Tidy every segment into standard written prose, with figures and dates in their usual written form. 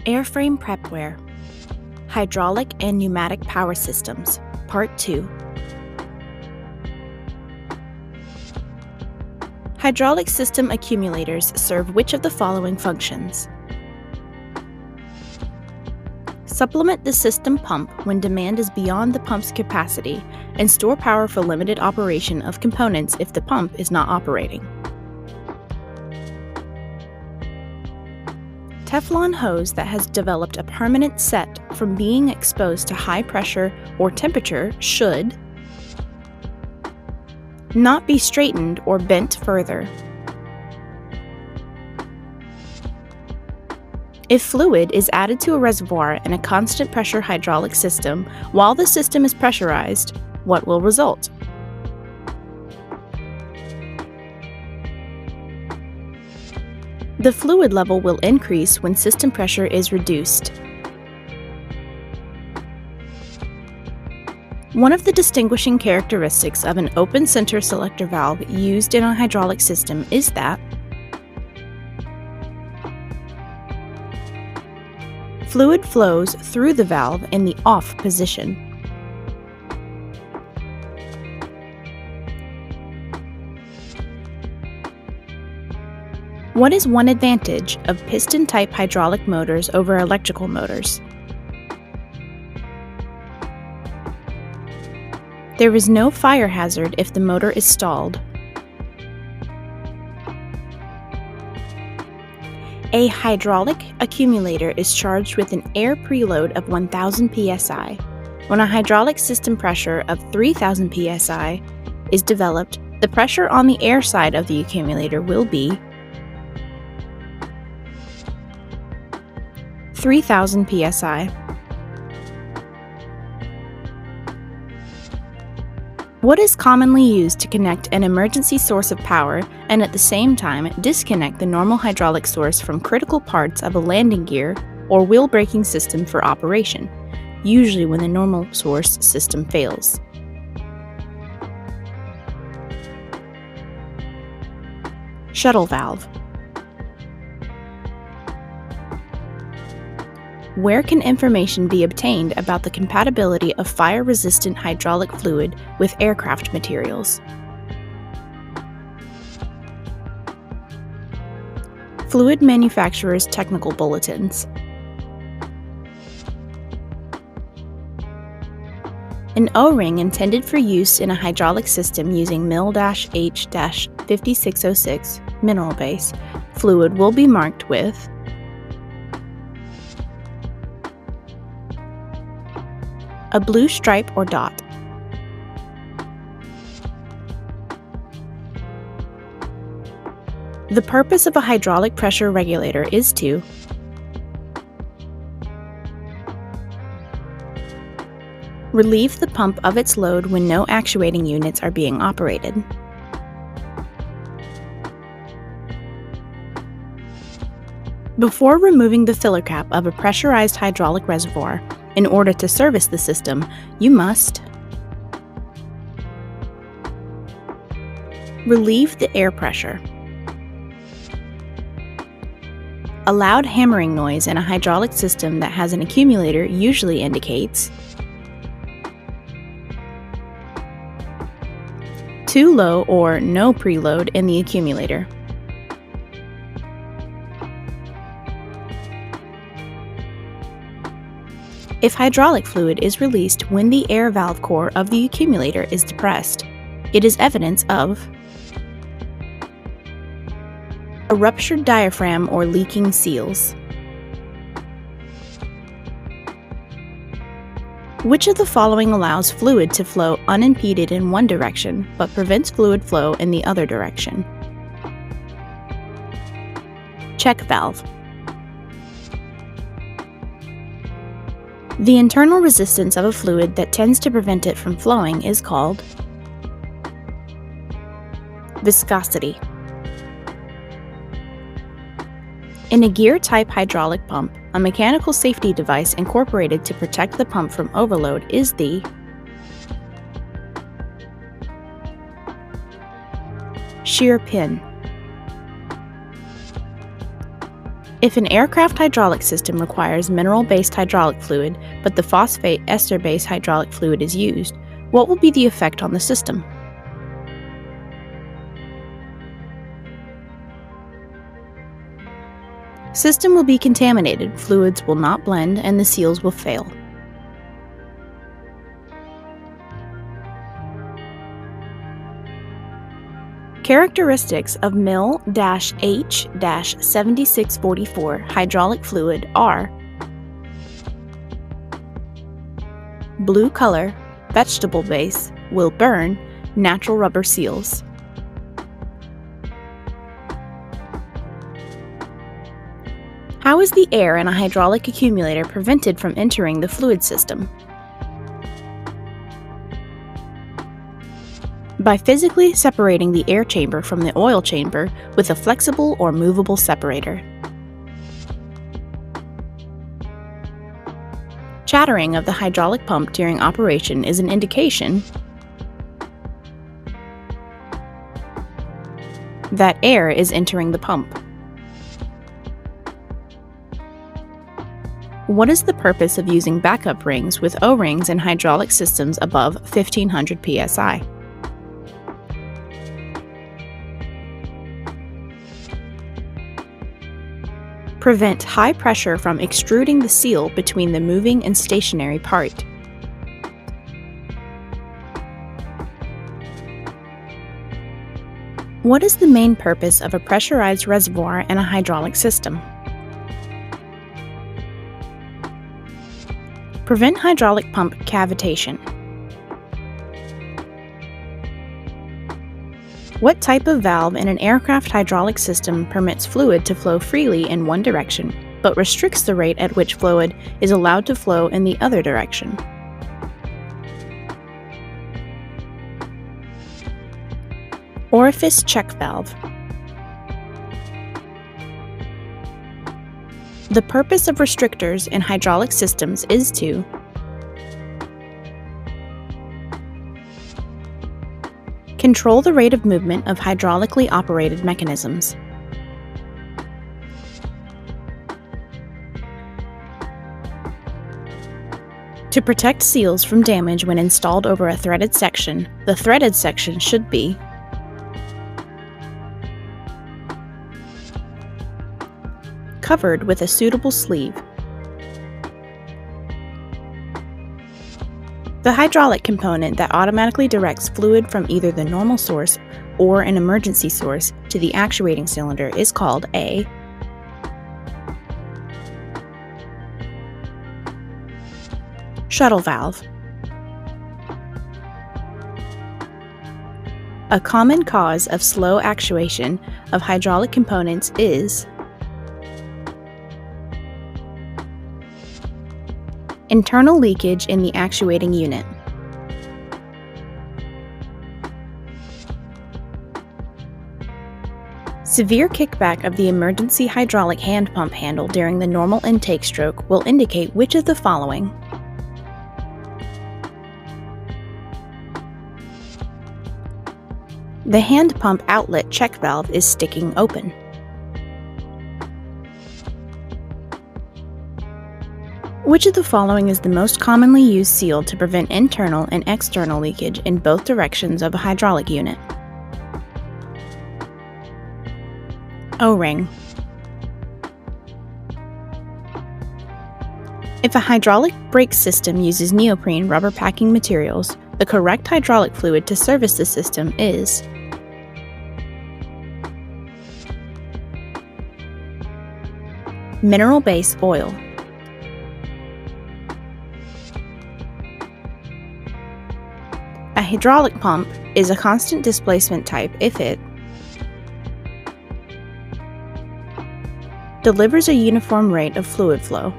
Airframe Prepware, Hydraulic and Pneumatic Power Systems, Part 2. Hydraulic system accumulators serve which of the following functions? Supplement the system pump when demand is beyond the pump's capacity and store power for limited operation of components if the pump is not operating. Teflon hose that has developed a permanent set from being exposed to high pressure or temperature should not be straightened or bent further. If fluid is added to a reservoir in a constant pressure hydraulic system while the system is pressurized, what will result? The fluid level will increase when system pressure is reduced. One of the distinguishing characteristics of an open center selector valve used in a hydraulic system is that fluid flows through the valve in the off position. What is one advantage of piston-type hydraulic motors over electrical motors? There is no fire hazard if the motor is stalled. A hydraulic accumulator is charged with an air preload of 1000 psi. When a hydraulic system pressure of 3000 psi is developed, the pressure on the air side of the accumulator will be 3000 psi. What is commonly used to connect an emergency source of power and at the same time disconnect the normal hydraulic source from critical parts of a landing gear or wheel braking system for operation, usually when the normal source system fails? Shuttle valve. Where can information be obtained about the compatibility of fire-resistant hydraulic fluid with aircraft materials? Fluid manufacturers' technical bulletins. An O-ring intended for use in a hydraulic system using MIL-H-5606 mineral base fluid will be marked with a blue stripe or dot. The purpose of a hydraulic pressure regulator is to relieve the pump of its load when no actuating units are being operated. Before removing the filler cap of a pressurized hydraulic reservoir, in order to service the system, you must relieve the air pressure. A loud hammering noise in a hydraulic system that has an accumulator usually indicates too low or no preload in the accumulator. If hydraulic fluid is released when the air valve core of the accumulator is depressed, it is evidence of a ruptured diaphragm or leaking seals. Which of the following allows fluid to flow unimpeded in one direction but prevents fluid flow in the other direction? Check valve. The internal resistance of a fluid that tends to prevent it from flowing is called viscosity. In a gear-type hydraulic pump, a mechanical safety device incorporated to protect the pump from overload is the shear pin. If an aircraft hydraulic system requires mineral-based hydraulic fluid, but the phosphate ester-based hydraulic fluid is used, what will be the effect on the system? System will be contaminated, fluids will not blend, and the seals will fail. Characteristics of MIL-H-7644 hydraulic fluid are blue color, vegetable base, will burn, natural rubber seals. How is the air in a hydraulic accumulator prevented from entering the fluid system? By physically separating the air chamber from the oil chamber with a flexible or movable separator. Chattering of the hydraulic pump during operation is an indication that air is entering the pump. What is the purpose of using backup rings with O-rings in hydraulic systems above 1500 psi? Prevent high pressure from extruding the seal between the moving and stationary part. What is the main purpose of a pressurized reservoir in a hydraulic system? Prevent hydraulic pump cavitation. What type of valve in an aircraft hydraulic system permits fluid to flow freely in one direction, but restricts the rate at which fluid is allowed to flow in the other direction? Orifice check valve. The purpose of restrictors in hydraulic systems is to control the rate of movement of hydraulically operated mechanisms. To protect seals from damage when installed over a threaded section, the threaded section should be covered with a suitable sleeve. The hydraulic component that automatically directs fluid from either the normal source or an emergency source to the actuating cylinder is called a shuttle valve. A common cause of slow actuation of hydraulic components is internal leakage in the actuating unit. Severe kickback of the emergency hydraulic hand pump handle during the normal intake stroke will indicate which of the following: the hand pump outlet check valve is sticking open. Which of the following is the most commonly used seal to prevent internal and external leakage in both directions of a hydraulic unit? O-ring. If a hydraulic brake system uses neoprene rubber packing materials, the correct hydraulic fluid to service the system is mineral-based oil. A hydraulic pump is a constant displacement type if it delivers a uniform rate of fluid flow,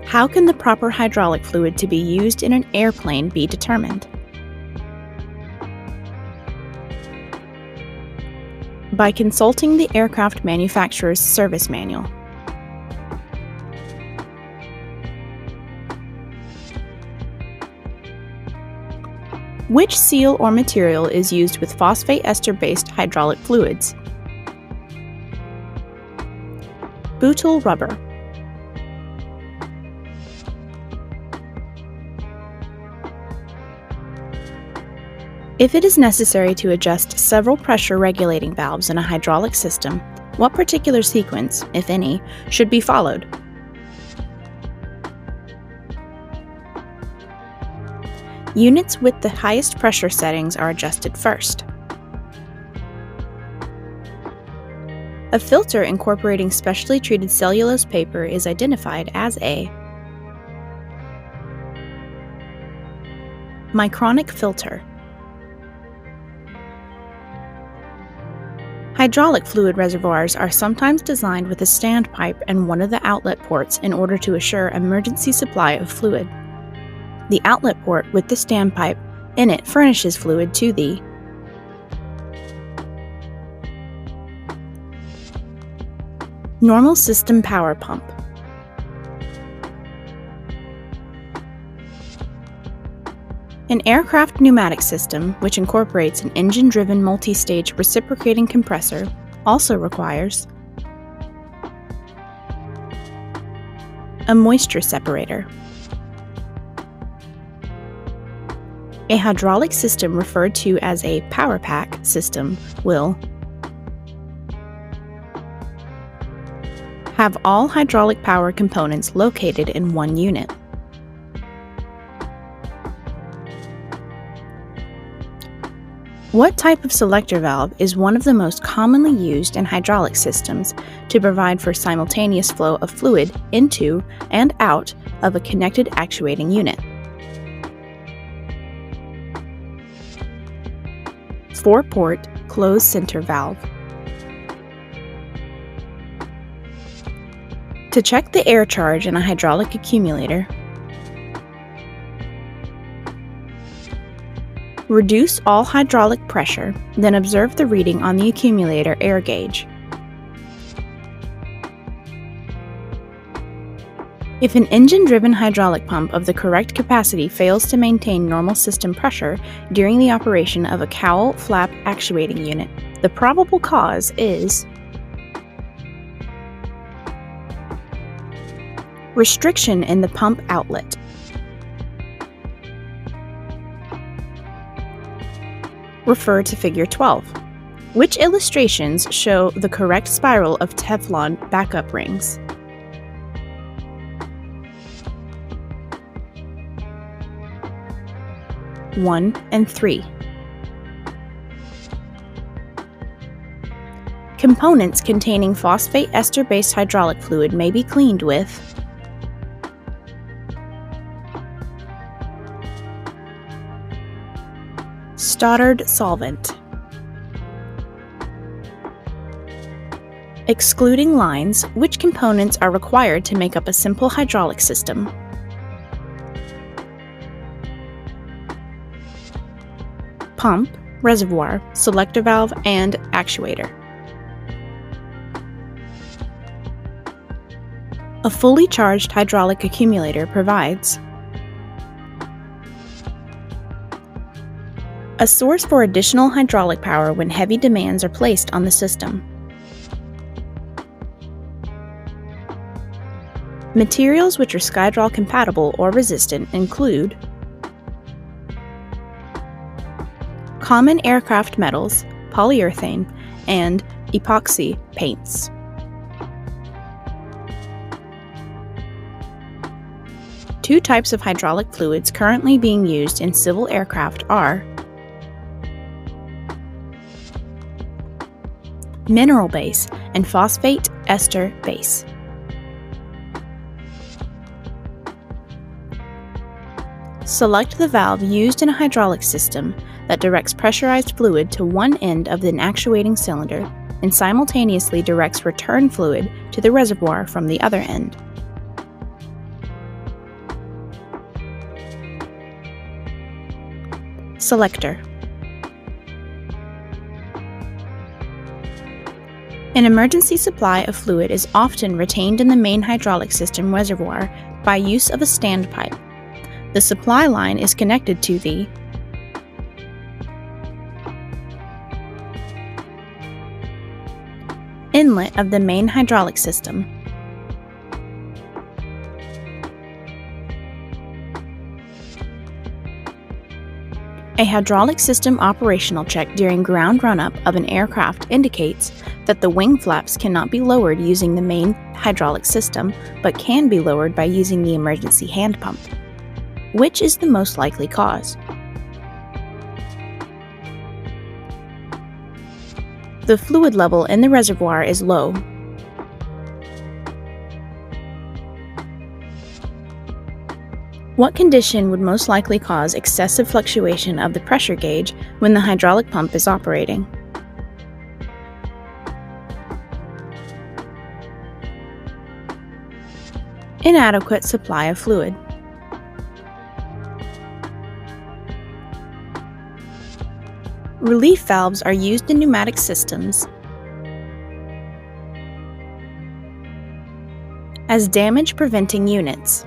how can the proper hydraulic fluid to be used in an airplane be determined? By consulting the aircraft manufacturer's service manual. Which seal or material is used with phosphate ester-based hydraulic fluids? Butyl rubber. If it is necessary to adjust several pressure regulating valves in a hydraulic system, what particular sequence, if any, should be followed? Units with the highest pressure settings are adjusted first. A filter incorporating specially treated cellulose paper is identified as a micronic filter. Hydraulic fluid reservoirs are sometimes designed with a standpipe and one of the outlet ports in order to assure emergency supply of fluid. The outlet port with the standpipe in it furnishes fluid to the normal system power pump. An aircraft pneumatic system, which incorporates an engine-driven multi-stage reciprocating compressor, also requires a moisture separator. A hydraulic system referred to as a power pack system will have all hydraulic power components located in one unit. What type of selector valve is one of the most commonly used in hydraulic systems to provide for simultaneous flow of fluid into and out of a connected actuating unit? 4-port closed center valve. To check the air charge in a hydraulic accumulator, reduce all hydraulic pressure, then observe the reading on the accumulator air gauge. If an engine-driven hydraulic pump of the correct capacity fails to maintain normal system pressure during the operation of a cowl flap actuating unit, the probable cause is restriction in the pump outlet. Refer to Figure 12. Which illustrations show the correct spiral of Teflon backup rings? One and 3. Components containing phosphate ester-based hydraulic fluid may be cleaned with Stoddard solvent. Excluding lines, which components are required to make up a simple hydraulic system? Pump, reservoir, selector valve, and actuator. A fully charged hydraulic accumulator provides a source for additional hydraulic power when heavy demands are placed on the system. Materials which are Skydrol compatible or resistant include common aircraft metals, polyurethane, and epoxy paints. Two types of hydraulic fluids currently being used in civil aircraft are mineral base and phosphate ester base. Select the valve used in a hydraulic system that directs pressurized fluid to one end of an actuating cylinder and simultaneously directs return fluid to the reservoir from the other end. Selector. An emergency supply of fluid is often retained in the main hydraulic system reservoir by use of a standpipe. The supply line is connected to the Inlet of the main hydraulic system. A hydraulic system operational check during ground run-up of an aircraft indicates that the wing flaps cannot be lowered using the main hydraulic system, but can be lowered by using the emergency hand pump. Which is the most likely cause? The fluid level in the reservoir is low. What condition would most likely cause excessive fluctuation of the pressure gauge when the hydraulic pump is operating? Inadequate supply of fluid. Relief valves are used in pneumatic systems as damage-preventing units.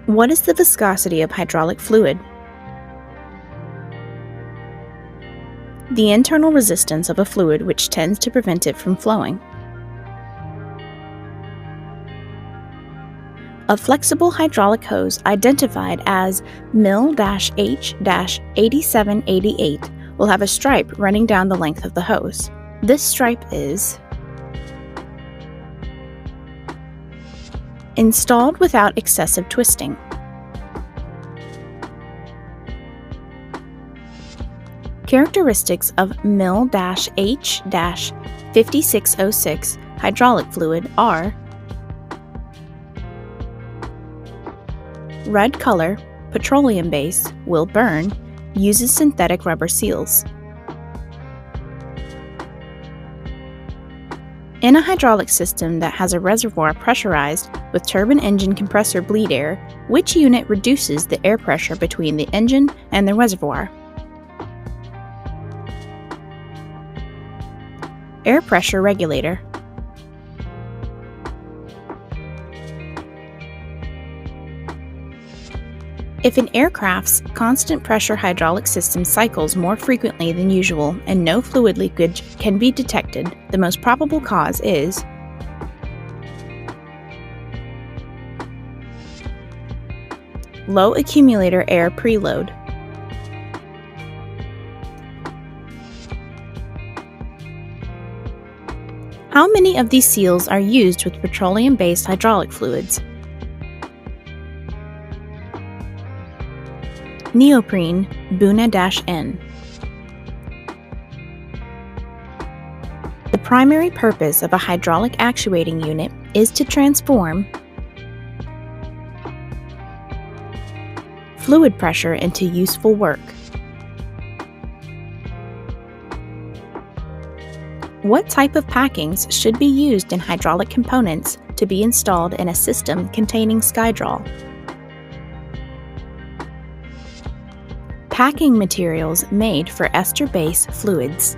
What is the viscosity of hydraulic fluid? The internal resistance of a fluid which tends to prevent it from flowing. A flexible hydraulic hose identified as MIL-H-8788 will have a stripe running down the length of the hose. This stripe is installed without excessive twisting. Characteristics of MIL-H-5606 hydraulic fluid are red color, petroleum base, will burn, uses synthetic rubber seals. In a hydraulic system that has a reservoir pressurized with turbine engine compressor bleed air, which unit reduces the air pressure between the engine and the reservoir? Air pressure regulator. If an aircraft's constant pressure hydraulic system cycles more frequently than usual and no fluid leakage can be detected, the most probable cause is low accumulator air preload. How many of these seals are used with petroleum-based hydraulic fluids? Neoprene, Buna-N. The primary purpose of a hydraulic actuating unit is to transform fluid pressure into useful work. What type of packings should be used in hydraulic components to be installed in a system containing skydraw? Packing materials made for ester-based fluids.